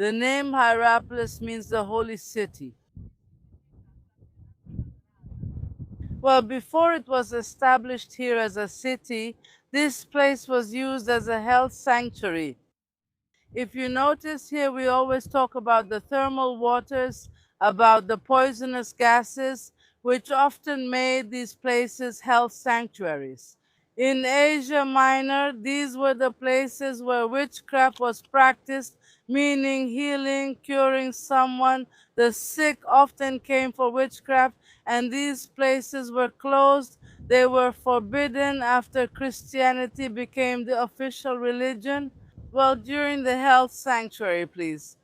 The name Hierapolis means the holy city. Well, before it was established here as a city, this place was used as a health sanctuary. If you notice here, we always talk about the thermal waters, about the poisonous gases, which often made these places health sanctuaries. In Asia Minor, these were the places where witchcraft was practiced, meaning healing, curing someone. The sick often came for witchcraft, and these places were closed. They were forbidden after Christianity became the official religion. Well, during the health sanctuary, please.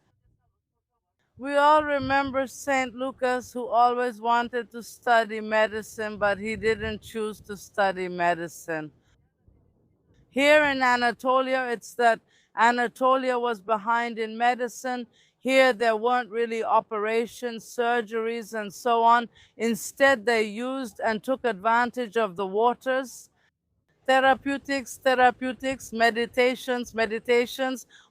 We all remember St. Lucas, who always wanted to study medicine, but he didn't choose to study medicine. Here in Anatolia, it's that Anatolia was behind in medicine. Here, there weren't really operations, surgeries, and so on. Instead, they used and took advantage of the waters. Therapeutics, meditations,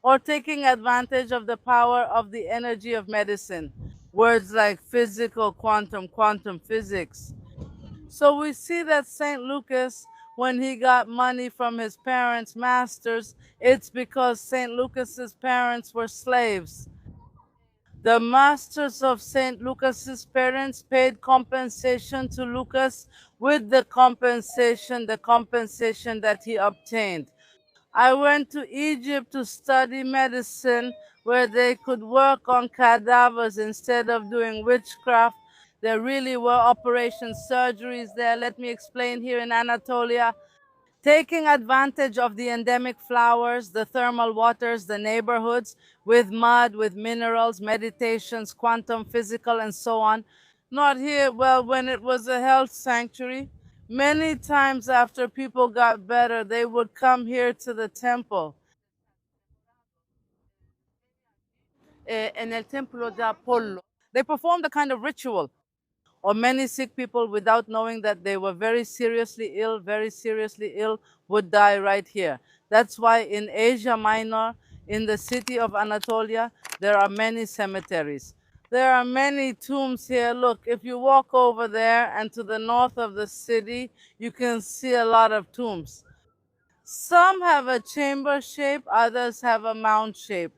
or taking advantage of the power of the energy of medicine. Words like physical, quantum physics. So we see that St. Lucas, when he got money from his parents' masters, it's because St. Lucas's parents were slaves. The masters of St. Lucas's parents paid compensation to Lucas with the compensation that he obtained. I went to Egypt to study medicine where they could work on cadavers instead of doing witchcraft. There really were operation surgeries there. Let me explain here in Anatolia. Taking advantage of the endemic flowers, the thermal waters, the neighborhoods, with mud, with minerals, meditations, quantum physical, and so on. Not here, well, when it was a health sanctuary, many times after people got better, they would come here to the temple. En el templo de Apollo. They performed a kind of ritual, or many sick people, without knowing that they were very seriously ill, would die right here. That's why in Asia Minor, in the city of Anatolia, there are many cemeteries. There are many tombs here. Look, if you walk over there and to the north of the city, you can see a lot of tombs. Some have a chamber shape, others have a mound shape.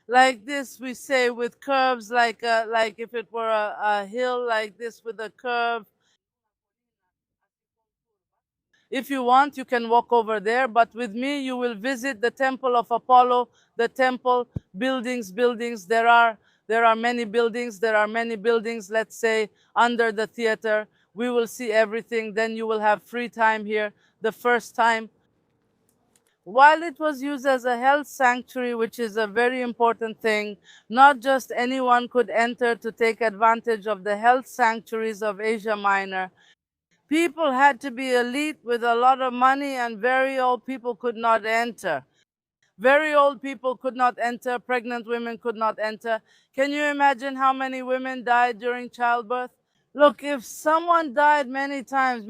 Like this, we say, with curves, like if it were a hill like this with a curve. If you want, you can walk over there, but with me you will visit the temple of Apollo, the temple, buildings. There are many buildings. There are many buildings, let's say, under the theater. We will see everything. Then you will have free time here. The first time, while it was used as a health sanctuary, which is a very important thing, not just anyone could enter to take advantage of the health sanctuaries of Asia Minor. People had to be elite with a lot of money, and very old people could not enter. Very old people could not enter, pregnant women could not enter. Can you imagine how many women died during childbirth? Look, if someone died many times,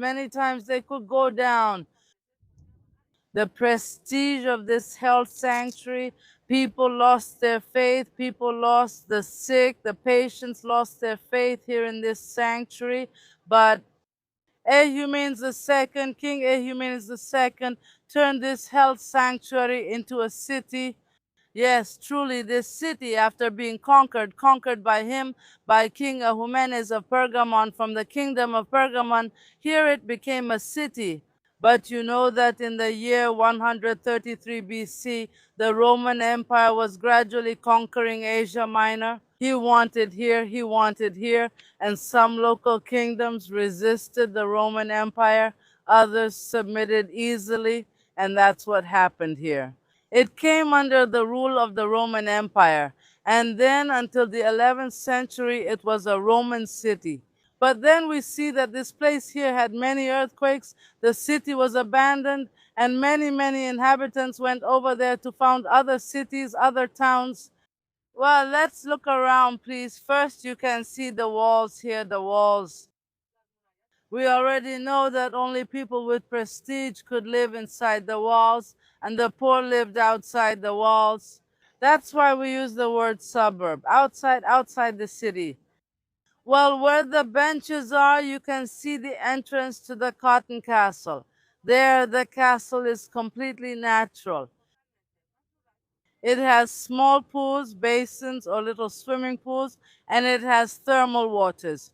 they could go down. The prestige of this health sanctuary, people lost their faith, people lost, the sick, the patients lost their faith here in this sanctuary. But Ehumenes II, King Ehumenes II, turned this health sanctuary into a city. Yes, truly, this city, after being conquered by him, by King Ehumenes of Pergamon from the kingdom of Pergamon, here it became a city. But you know that in the year 133 BC, the Roman Empire was gradually conquering Asia Minor. He wanted here, and some local kingdoms resisted the Roman Empire. Others submitted easily, and that's what happened here. It came under the rule of the Roman Empire, and then until the 11th century, it was a Roman city. But then we see that this place here had many earthquakes, the city was abandoned, and many inhabitants went over there to found other cities, other towns. Well, let's look around, please. First, you can see the walls here, the walls. We already know that only people with prestige could live inside the walls. and the poor lived outside the walls. That's why we use the word suburb, outside the city. Well, where the benches are, you can see the entrance to the Cotton Castle. There, the castle is completely natural. It has small pools, basins, or little swimming pools, and it has thermal waters.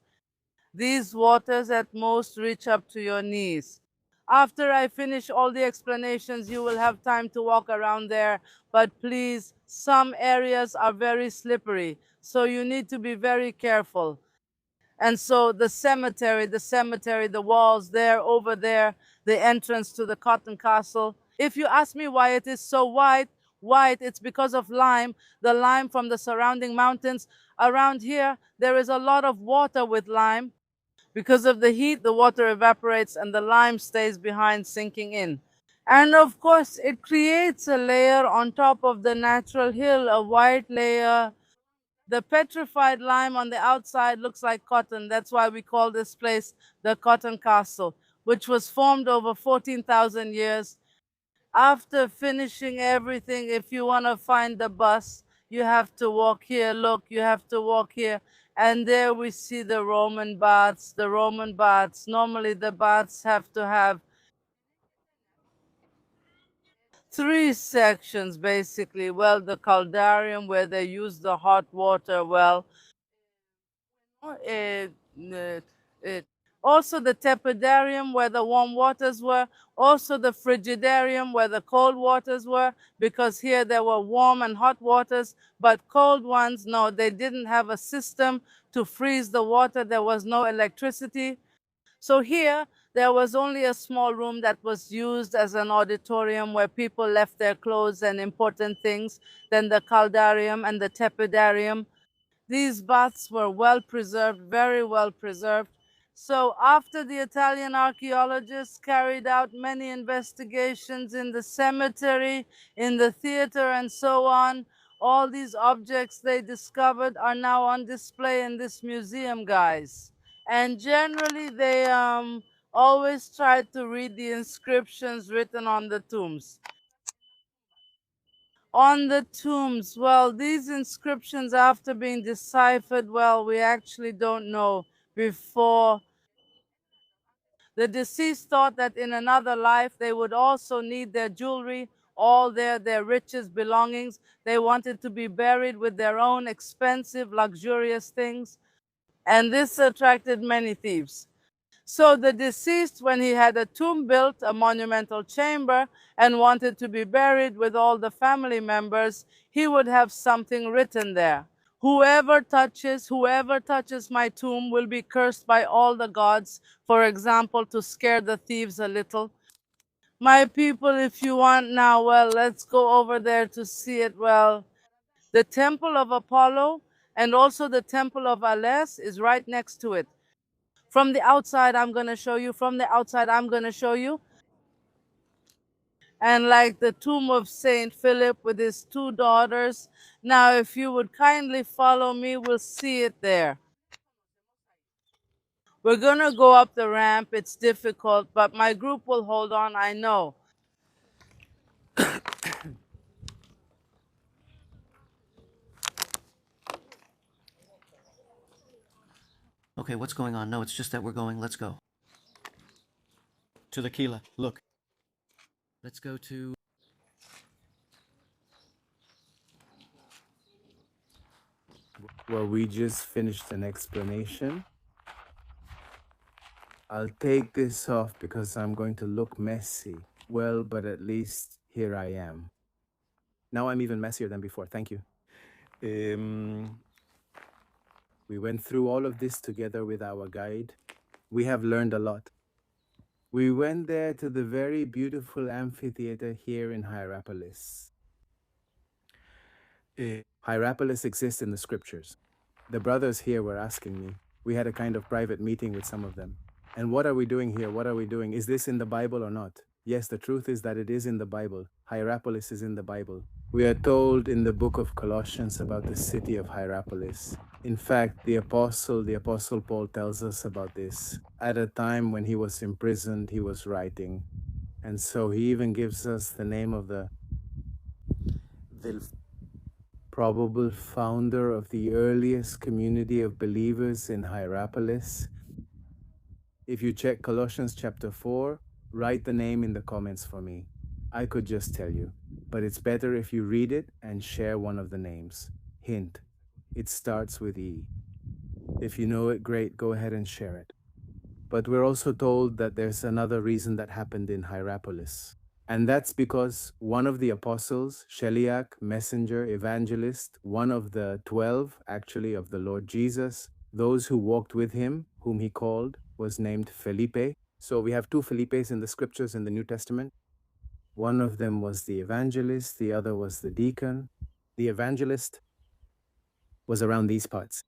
These waters at most reach up to your knees. After I finish all the explanations, you will have time to walk around there, but please, some areas are very slippery, so you need to be very careful. And so the cemetery, the walls there, over there, the entrance to the Cotton Castle. If you ask me why it is so white, it's because of lime, the lime from the surrounding mountains. Around here, there is a lot of water with lime. Because of the heat, the water evaporates and the lime stays behind, sinking in. And of course, it creates a layer on top of the natural hill, a white layer. The petrified lime on the outside looks like cotton. That's why we call this place the Cotton Castle, which was formed over 14,000 years. After finishing everything, if you want to find the bus, you have to walk here. Look, you have to walk here. And there we see the Roman baths. The Roman baths. Normally, the baths have to have three sections, basically. Well, the caldarium, where they use the hot water. Well, it, it, it. Also the tepidarium where the warm waters were, also the frigidarium where the cold waters were, because here there were warm and hot waters, but cold ones, no, they didn't have a system to freeze the water. There was no electricity. So here, there was only a small room that was used as an auditorium where people left their clothes and important things. Then the caldarium and the tepidarium. These baths were well preserved, very well preserved. So after the Italian archaeologists carried out many investigations in the cemetery, in the theater, and so on, all these objects they discovered are now on display in this museum, guys. And generally, they always try to read the inscriptions written on the tombs. On the tombs, well, these inscriptions, after being deciphered, well, we actually don't know. Before, the deceased thought that in another life they would also need their jewelry, all their riches, belongings. They wanted to be buried with their own expensive, luxurious things. And this attracted many thieves. So the deceased, when he had a tomb built, a monumental chamber, and wanted to be buried with all the family members, he would have something written there. Whoever touches my tomb will be cursed by all the gods, for example, to scare the thieves a little. My people, if you want now, well, let's go over there to see it. Well, the temple of Apollo and also the temple of Alès is right next to it. From the outside, I'm going to show you. From the outside, I'm going to show you. And like the tomb of Saint Philip with his two daughters. Now, if you would kindly follow me, we'll see it there. We're going to go up the ramp. It's difficult, but my group will hold on, I know. Okay, what's going on? No, it's just that we're going. Let's go. To the Kila. Look. Let's go to... Well, we just finished an explanation. I'll take this off because I'm going to look messy. Well, but at least here I am. Now I'm even messier than before. Thank you. We went through all of this together with our guide. We have learned a lot. We went there to the very beautiful amphitheater here in Hierapolis. Hierapolis exists in the scriptures. The brothers here were asking me. We had a kind of private meeting with some of them. And what are we doing here? What are we doing? Is this in the Bible or not? Yes, the truth is that it is in the Bible. Hierapolis is in the Bible. We are told in the book of Colossians about the city of Hierapolis. In fact, the apostle Paul tells us about this. At a time when he was imprisoned, he was writing. And so he even gives us the name of the probable founder of the earliest community of believers in Hierapolis. If you check Colossians chapter 4, write the name in the comments for me. I could just tell you, but it's better if you read it and share one of the names. Hint, it starts with E. If you know it, great, go ahead and share it. But we're also told that there's another reason that happened in Hierapolis. And that's because one of the apostles, Sheliach, messenger, evangelist, one of the 12, actually, of the Lord Jesus, those who walked with him, whom he called, was named Felipe. So we have two Felipes in the scriptures in the New Testament. One of them was the evangelist, the other was the deacon. The evangelist was around these parts.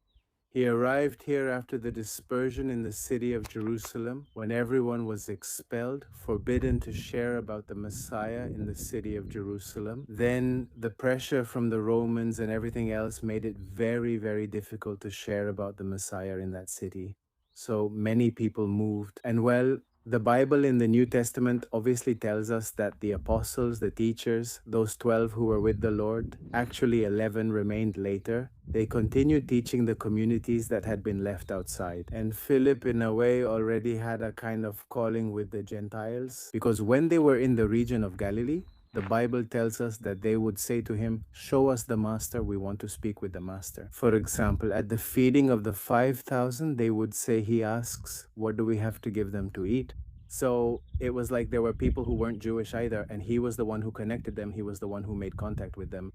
He arrived here after the dispersion in the city of Jerusalem, when everyone was expelled, forbidden to share about the Messiah in the city of Jerusalem. Then the pressure from the Romans and everything else made it very, very difficult to share about the Messiah in that city. So many people moved. And well, the Bible in the New Testament obviously tells us that the apostles, the teachers, those 12 who were with the Lord, actually 11 remained later. They continued teaching the communities that had been left outside. And Philip, in a way, already had a kind of calling with the Gentiles, because when they were in the region of Galilee, the Bible tells us that they would say to him, "Show us the master, we want to speak with the master." For example, at the feeding of the 5,000, they would say, he asks, "What do we have to give them to eat?" So it was like there were people who weren't Jewish either, and he was the one who connected them. He was the one who made contact with them.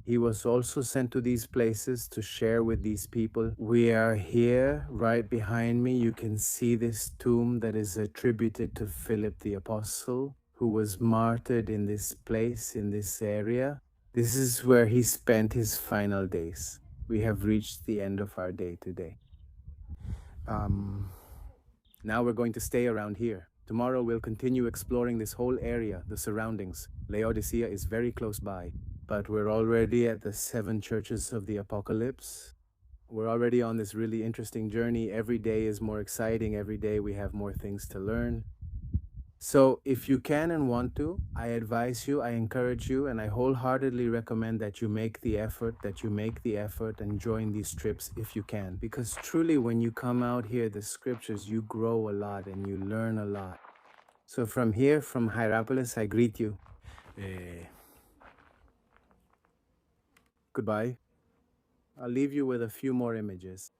He was also sent to these places to share with these people. We are here, right behind me. You can see this tomb that is attributed to Philip the Apostle, who was martyred in this place, in this area. This is where he spent his final days. We have reached the end of our day today. Now we're going to stay around here. Tomorrow we'll continue exploring this whole area, the surroundings. Laodicea is very close by, but we're already at the 7 churches of the apocalypse. We're already on this really interesting journey. Every day is more exciting. Every day we have more things to learn. So if you can and want to, I advise you, I encourage you, and I wholeheartedly recommend that you make the effort, and join these trips if you can. Because truly, when you come out here, the scriptures, you grow a lot and you learn a lot. So from here, from Hierapolis, I greet you. Goodbye. I'll leave you with a few more images.